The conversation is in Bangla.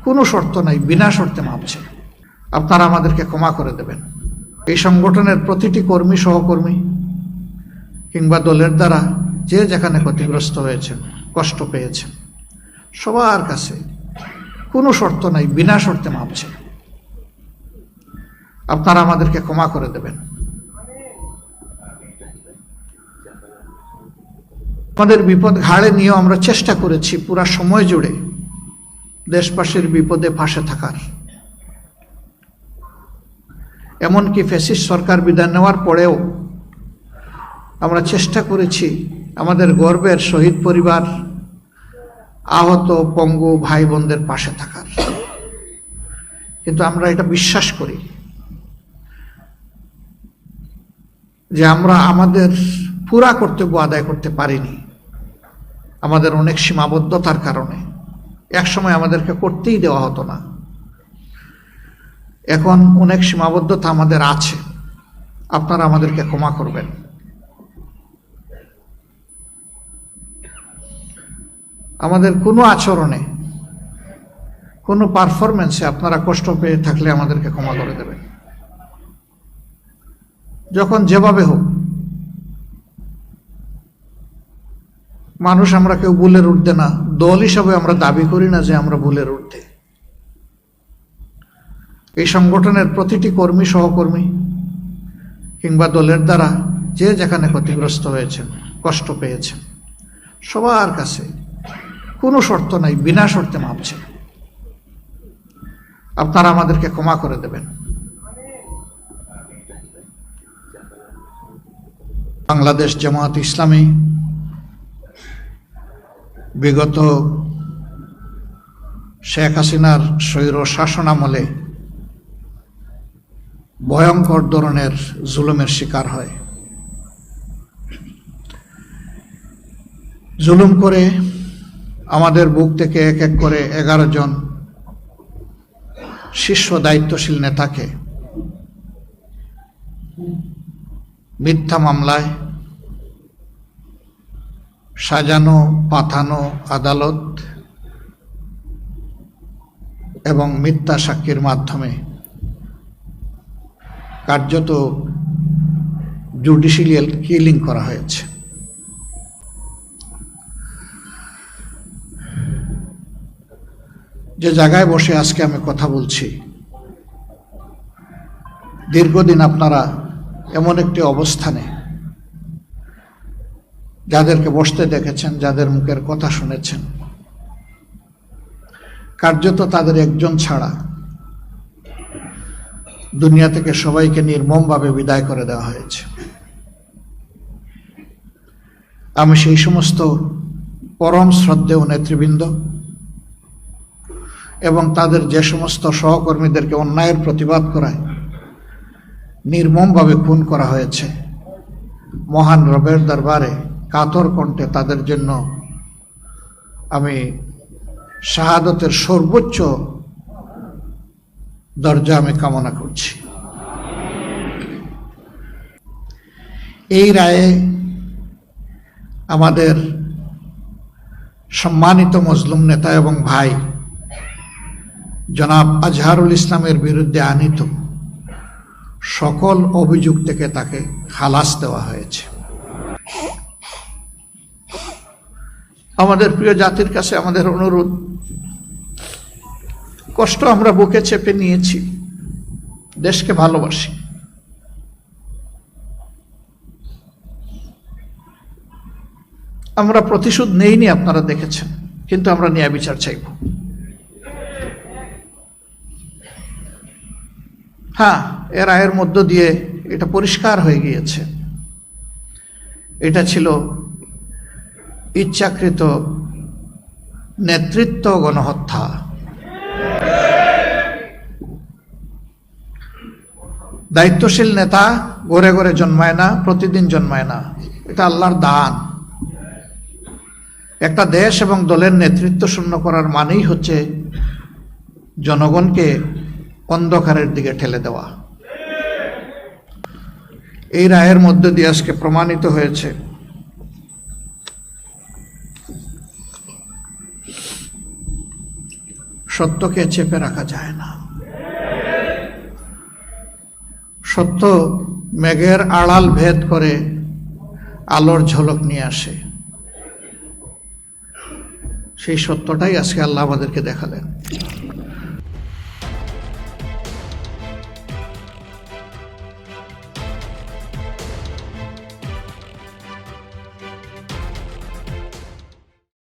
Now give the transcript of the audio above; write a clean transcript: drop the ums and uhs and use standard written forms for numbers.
কোনো শর্ত নাই, বিনা শর্তে মাপ চাই। আপনারা আমাদেরকে ক্ষমা করে দেবেন। এই সংগঠনের প্রতিটি কর্মী, সহকর্মী কিংবা দলের দ্বারা যে যেখানে ক্ষতিগ্রস্ত হয়েছেন, কষ্ট পেয়েছেন, সবার কাছে কোনো শর্ত নাই, বিনা শর্তে মাপ চাই। আপনারা আমাদেরকে ক্ষমা করে দেবেন। আমাদের বিপদ ঘাড়ে নিয়েও আমরা চেষ্টা করেছি পুরা সময় জুড়ে দেশবাসীর বিপদে পাশে থাকার। এমনকি ফ্যাসিস্ট সরকার বিদায় নেওয়ার পরেও আমরা চেষ্টা করেছি আমাদের গর্বের শহীদ পরিবার, আহত পঙ্গু ভাই বোনদের পাশে থাকার। কিন্তু আমরা এটা বিশ্বাস করি যে আমরা আমাদের পুরা কর্তব্য আদায় করতে পারিনি, আমাদের অনেক সীমাবদ্ধতার কারণে। একসময় আমাদেরকে করতেই দেওয়া হতো না, এখন অনেক সীমাবদ্ধতা আমাদের আছে। আপনারা আমাদেরকে ক্ষমা করবেন। আমাদের কোনো আচরণে, কোনো পারফরমেন্সে আপনারা কষ্ট পেয়ে থাকলে আমাদেরকে ক্ষমা করে দেবেন। যখন যেভাবে হোক, মানুষ আমরা কেউ ভুলের ঊর্ধ্বে না। দল হিসাবে আমরা দাবি করি না যে আমরা ভুলের ঊর্ধ্বে। এই সংগঠনের প্রতিটি কর্মী, সহকর্মী কিংবা দলের দ্বারা যে যেখানে ক্ষতিগ্রস্ত হয়েছেন, কষ্ট পেয়েছেন, সবার কাছে কোনো শর্ত নাই, বিনা শর্তে মাপ চাই। আপনারা আমাদেরকে ক্ষমা করে দেবেন। বাংলাদেশ জামায়াত ইসলামী বিগত শেখ হাসিনার স্বৈর শাসন আমলে ভয়ঙ্কর ধরনের জুলুমের শিকার হয়। জুলুম করে আমাদের বুক থেকে এক এক করে 11 জন শীর্ষ দায়িত্বশীল নেতাকে মিথ্যা মামলায়, সাজানো পাতানো আদালত এবং মিথ্যা সাক্ষীর মাধ্যমে কার্যত জুডিশিয়াল কিলিং করা হয়েছে। যে জায়গায় বসে আজকে আমি কথা বলছি, দীর্ঘদিন আপনারা এমন একটি অবস্থানে যাদেরকে বসতে দেখেছেন, যাদের মুখের কথা শুনেছেন, কার্যত তাদের একজন ছাড়া দুনিয়া থেকে সবাইকে নির্মমভাবে বিদায় করে দেওয়া হয়েছে। আমি সেই সমস্ত পরম শ্রদ্ধেয় নেতৃবৃন্দ এবং তাদের যে সমস্ত সহকর্মীদেরকে অন্যায়ের প্রতিবাদ করায় নির্মমভাবে খুন করা হয়েছে, মহান রবের দরবারে কাতর কণ্ঠে তাদের জন্য আমি শাহাদতের সর্বোচ্চ দরজা আমি কামনা করছি। এই রায়ে আমাদের সম্মানিত মজলুম নেতা এবং ভাই জনাব আজহারুল ইসলামের বিরুদ্ধে আনীত সকল অভিযোগ থেকে তাকে খালাস দেওয়া হয়েছে। আমাদের প্রিয় জাতির কাছে আমাদের অনুরোধ, কষ্ট আমরা বুকে চেপে নিয়েছি, দেশকে ভালোবাসি, আমরা প্রতিশোধ নেইনি, আপনারা দেখেছেন, কিন্তু আমরা ন্যায় বিচার চাইব। হ্যাঁ, এর রায়ের মধ্য দিয়ে এটা পরিষ্কার হয়ে গিয়েছে, এটা ছিল ইচ্ছাকৃত নেতৃত্ব গণহত্যা। দায়িত্বশীল নেতা ঘরে ঘরে জন্মায় না, প্রতিদিন জন্মায় না, এটা আল্লাহর দান। একটা দেশ এবং দলের নেতৃত্ব শূন্য করার মানেই হচ্ছে জনগণকে অন্ধকারের দিকে ঠেলে দেওয়া। এই রায়ের মধ্যে দিয়ে আজকে প্রমাণিত হয়েছে সত্যকে চেপে রাখা যায় না। সত্য মেঘের আড়াল ভেদ করে আলোর ঝলক নিয়ে আসে। সেই সত্যটাই আজকে আল্লাহ আমাদেরকে দেখালেন।